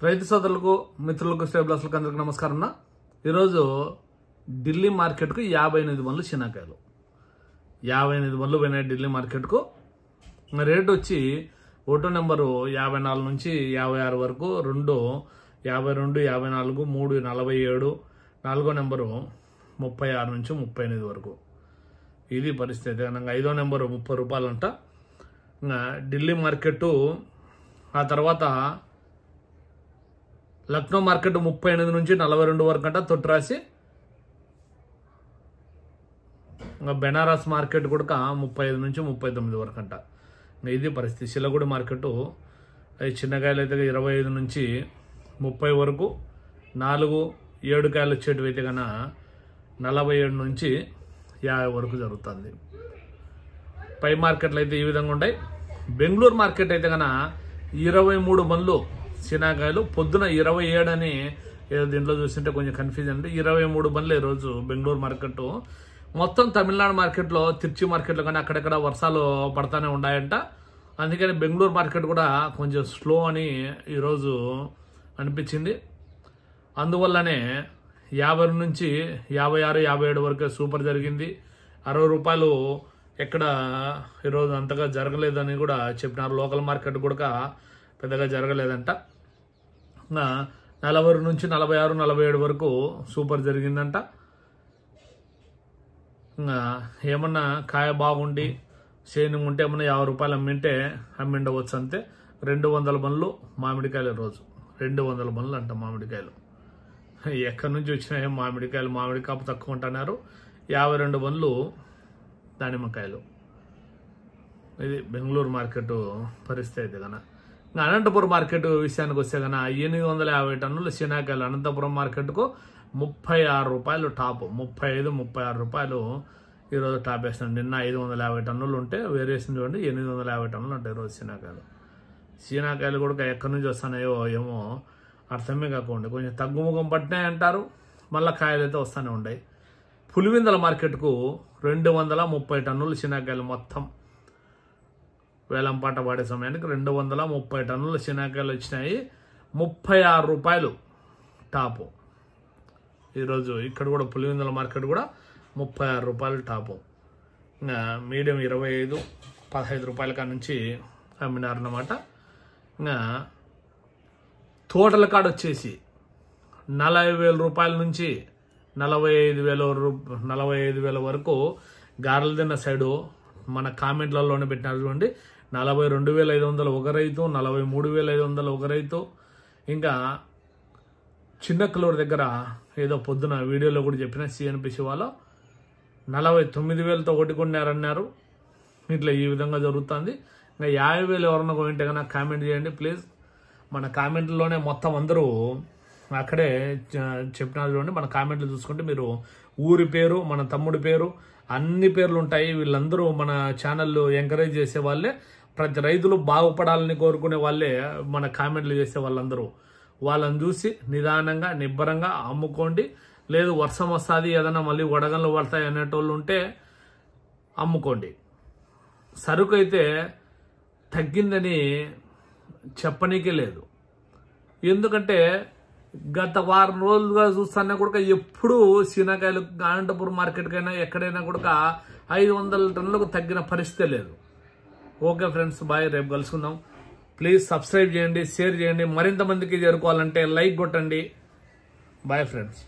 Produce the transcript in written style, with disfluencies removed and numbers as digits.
రైతు సోదరులకు మిత్రులకు స్టేబులర్స్లకు అందరికీ నమస్కారం. ఈరోజు ఢిల్లీ మార్కెట్కు 58 బండ్లు శనగకాయలు 58 బండ్లు పోయినాయి ఢిల్లీ మార్కెట్కు. రేటు వచ్చి ఒకటో నెంబరు 54 నుంచి 56 వరకు, 2 52, 54, 3 47, 4 నెంబరు 36 నుంచి 38 వరకు. ఇది పరిస్థితి. ఐదో నెంబరు 30 రూపాయలంట ఢిల్లీ మార్కెట్. ఆ తర్వాత లక్నో మార్కెట్ 38 నుంచి 42 వరకు అంట తొట్టిరాసి. బెనారస్ మార్కెట్ కూడా 35 నుంచి 39 వరకు అంట. ఇది పరిస్థితి. సిల్లగూడ మార్కెట్ చిన్నకాయలు అయితే 25 నుంచి 30 వరకు, 4-7 కాయలు వచ్చేటివి అయితే కన్నా 47 నుంచి 50 వరకు జరుగుతుంది. పై మార్కెట్లు అయితే ఈ విధంగా ఉంటాయి. బెంగళూరు మార్కెట్ అయితే కన్నా 23 బండ్లు శనగకాయలు, పొద్దున 27 అని ఏదో దీంట్లో చూస్తుంటే కొంచెం కన్ఫ్యూజన్ అంటే 23 బండ్లు ఈరోజు బెంగళూరు మార్కెట్. మొత్తం తమిళనాడు మార్కెట్లో, తిరుచి మార్కెట్లో కానీ అక్కడెక్కడ వర్షాలు పడతానే ఉన్నాయంట. అందుకని బెంగళూరు మార్కెట్ కూడా కొంచెం స్లో అని ఈరోజు అనిపించింది. అందువల్లనే 50 నుంచి 56, 57 వరకే సూపర్ జరిగింది. 60 రూపాయలు ఎక్కడ ఈరోజు అంతగా జరగలేదని కూడా చెప్పినారు. లోకల్ మార్కెట్ కూడా పెద్దగా జరగలేదంట. 40 నుంచి 46, 47 వరకు సూపర్ జరిగిందంట. ఏమన్నా కాయ బాగుండి షైనింగ్ ఉంటే ఏమన్నా 50 రూపాయలు అమ్మిండవచ్చు అంతే. 200 బండ్లు మామిడికాయలు రోజు 200 బండ్లు అంట మామిడికాయలు. ఎక్కడి నుంచి వచ్చినాయి మామిడికాయలు? మామిడి కాపు తక్కువ ఉంటున్నారు. 52 బండ్లు దానిమ్మకాయలు. ఇది బెంగళూరు మార్కెట్ పరిస్థితి అయితే కన్నా. అనంతపురం మార్కెట్ విషయానికి వస్తే కన్నా 850 టన్నుల శనగకాయలు అనంతపురం మార్కెట్కు 36 రూపాయలు టాప్. 35, 36 రూపాయలు ఈరోజు టాప్ వేస్తాను. నిన్న 550 టన్నులు ఉంటే వేరియేషన్ చూడండి, 850 టన్నులు ఉంటాయి ఈరోజు శనగకాయలు కూడా ఎక్కడి నుంచి వస్తున్నాయో ఏమో అర్థమే కాకుండా కొంచెం తగ్గుముఖం పట్టినాయి అంటారు. మళ్ళీ కాయలు అయితే వస్తూనే ఉన్నాయి. పులివెందుల మార్కెట్కు 230 టన్నులు శనగకాయలు మొత్తం వేలంపాట పడే సమయానికి 230 టన్నుల శనగకాయలు వచ్చినాయి. 36 రూపాయలు టాపు ఈరోజు. ఇక్కడ కూడా పులివెందుల మార్కెట్ కూడా 36 రూపాయలు టాపు. మీడియం 25, 15 రూపాయల కాడ నుంచి అమ్మినారన్నమాట. ఇంకా తోటల కాడ వచ్చేసి 40,000 రూపాయల నుంచి 45,000 వరకు గారెలదిన్న సైడు మన కామెంట్లలోనే పెట్టినారు చూడండి. 42,500 ఒక రైతు, 43,500 ఒక రైతు. ఇంకా చిన్నక్కలూరు దగ్గర ఏదో పొద్దున వీడియోలో కూడా చెప్పిన సిఎన్పిసి వాళ్ళు 49,000తో ఒకటి కొన్నారన్నారు. ఇట్లా ఈ విధంగా జరుగుతుంది. ఇంకా 50,000 ఎవరన్నా కొంటే కన్నా కామెంట్ చేయండి ప్లీజ్. మన కామెంట్లోనే మొత్తం అందరూ అక్కడే చెప్పినారు చూడండి. మన కామెంట్లు చూసుకుంటే మీరు ఊరి పేరు, మన తమ్ముడి పేరు, అన్ని పేర్లు ఉంటాయి. వీళ్ళందరూ మన ఛానల్ ఎంకరేజ్ చేసే వాళ్ళే. ప్రతి రైతులు బాగుపడాలని కోరుకునే వాళ్ళే మన కామెంట్లు చేసే వాళ్ళందరూ. వాళ్ళని చూసి నిదానంగా నిబ్బరంగా అమ్ముకోండి. లేదు వర్షం వస్తుంది, ఏదైనా మళ్ళీ వడగళ్ళు పడతాయి అనేటోళ్ళు ఉంటే అమ్ముకోండి. సరుకు అయితే తగ్గిందని చెప్పనీకే లేదు. ఎందుకంటే గత వారం రోజులుగా చూస్తున్నా కూడా ఎప్పుడు శనగకాయలు అనంతపురం మార్కెట్కైనా ఎక్కడైనా కూడా 500 టన్నులకు తగ్గిన పరిస్థితే లేదు. Okay friends, bye. రేపు కలుసుకుందాం. ప్లీజ్ సబ్స్క్రైబ్ చేయండి, షేర్ చేయండి. మరింత మందికి చేరుకోవాలంటే లైక్ కొట్టండి. Bye friends.